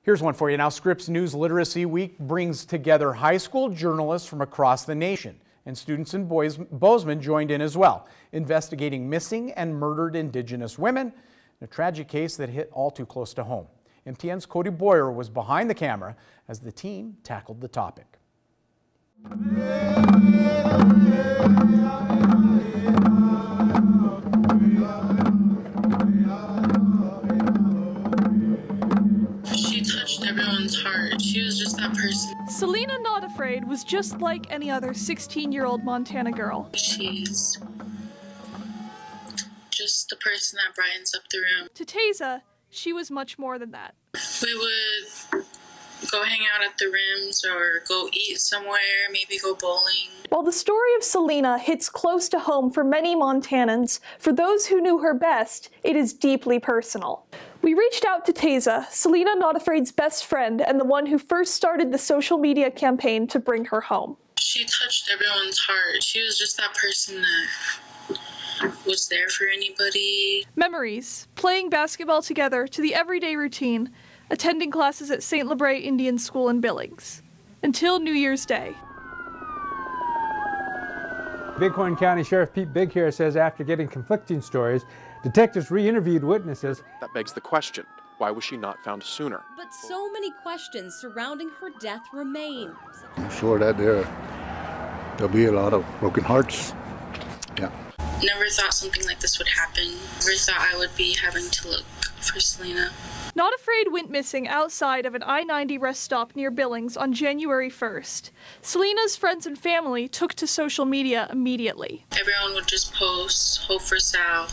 Here's one for you now. Scripps News Literacy Week brings together high school journalists from across the nation, and students in Bozeman joined in as well, investigating missing and murdered indigenous women, a tragic case that hit all too close to home. MTN's Cody Boyer was behind the camera as the team tackled the topic. Everyone's heart. She was just that person. Selena Not Afraid was just like any other 16-year-old Montana girl. She's just the person that brightens up the room. To Taza, she was much more than that. We would go hang out at the rims or go eat somewhere, maybe go bowling. While the story of Selena hits close to home for many Montanans, for those who knew her best, it is deeply personal. We reached out to Taza, Selena Not Afraid's best friend and the one who first started the social media campaign to bring her home. She touched everyone's heart. She was just that person that was there for anybody. Memories, playing basketball together to the everyday routine, attending classes at St. Labret Indian School in Billings. Until New Year's Day. Bighorn County Sheriff Pete Big here says after getting conflicting stories, detectives re-interviewed witnesses. That begs the question, why was she not found sooner? But so many questions surrounding her death remain. I'm sure that there'll be a lot of broken hearts. Yeah. Never thought something like this would happen. Never thought I would be having to look for Selena. Not Afraid went missing outside of an I-90 rest stop near Billings on January 1st. Selena's friends and family took to social media immediately. Everyone would just post, hope for Sal,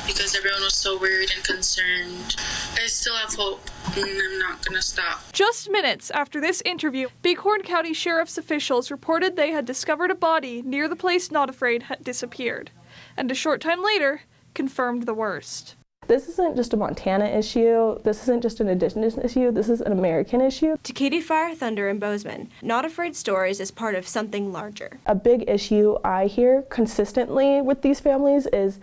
because everyone was so worried and concerned. I still have hope, and I'm not gonna stop. Just minutes after this interview, Bighorn County Sheriff's officials reported they had discovered a body near the place Not Afraid had disappeared, and a short time later, confirmed the worst. This isn't just a Montana issue, this isn't just an indigenous issue, this is an American issue. To Katie Fire Thunder in Bozeman, Not Afraid Stories is part of something larger. A big issue I hear consistently with these families is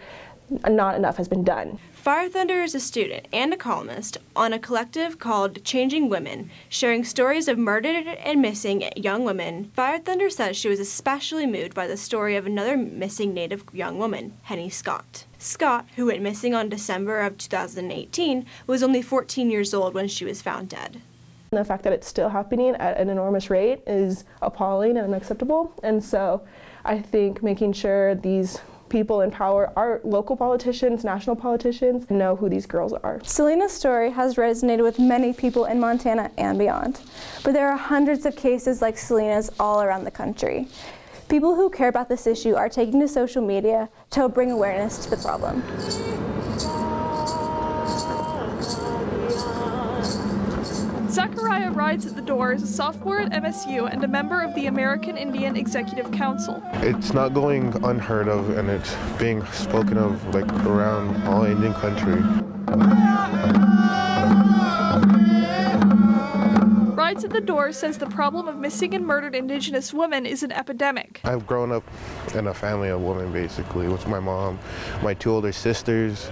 not enough has been done. Fire Thunder is a student and a columnist on a collective called Changing Women, sharing stories of murdered and missing young women. Fire Thunder says she was especially moved by the story of another missing Native young woman, Henny Scott. Scott, who went missing on December of 2018, was only 14 years old when she was found dead. And the fact that it's still happening at an enormous rate is appalling and unacceptable, and so I think making sure these people in power, our local politicians, national politicians, know who these girls are. Selena's story has resonated with many people in Montana and beyond, but there are hundreds of cases like Selena's all around the country. People who care about this issue are taking to social media to help bring awareness to the problem. Zachariah rides at the door as a sophomore at MSU and a member of the American Indian Executive Council. It's not going unheard of, and it's being spoken of like around all Indian country. Rides at the Door says the problem of missing and murdered indigenous women is an epidemic. I've grown up in a family of women, basically, with my mom, my two older sisters.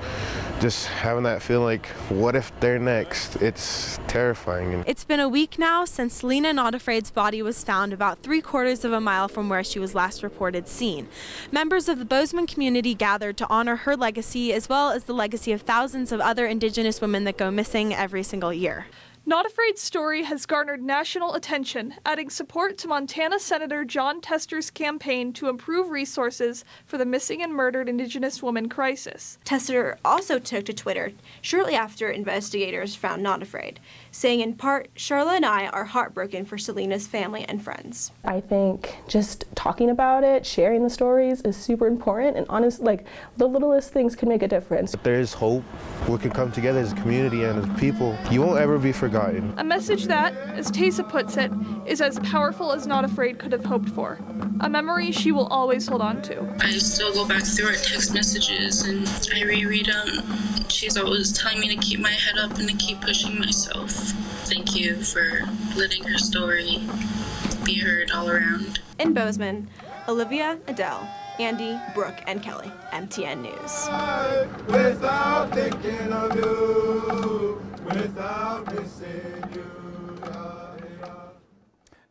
Just having that feeling like, what if they're next? It's terrifying. It's been a week now since Selena Not Afraid's body was found about 3/4 of a mile from where she was last reported seen. Members of the Bozeman community gathered to honor her legacy, as well as the legacy of thousands of other indigenous women that go missing every single year. Not Afraid's story has garnered national attention, adding support to Montana Senator Jon Tester's campaign to improve resources for the missing and murdered indigenous woman crisis. Tester also took to Twitter shortly after investigators found Not Afraid, saying in part, "Charla and I are heartbroken for Selena's family and friends." I think just talking about it, sharing the stories is super important, and honest, like the littlest things can make a difference. There is hope. We can come together as a community and as people. You won't ever be forgotten. A message that, as Taza puts it, is as powerful as Not Afraid could have hoped for. A memory she will always hold on to. I still go back through our text messages and I reread them. She's always telling me to keep my head up and to keep pushing myself. Thank you for letting her story be heard all around. In Bozeman, Olivia, Adele, Andy, Brooke, and Kelly, MTN News. Without thinking of you. without missing you.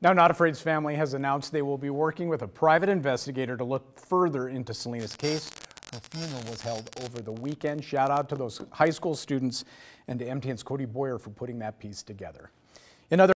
Now, Not Afraid's family has announced they will be working with a private investigator to look further into Selena's case. Her funeral was held over the weekend. Shout out to those high school students and to MTN's Cody Boyer for putting that piece together. In other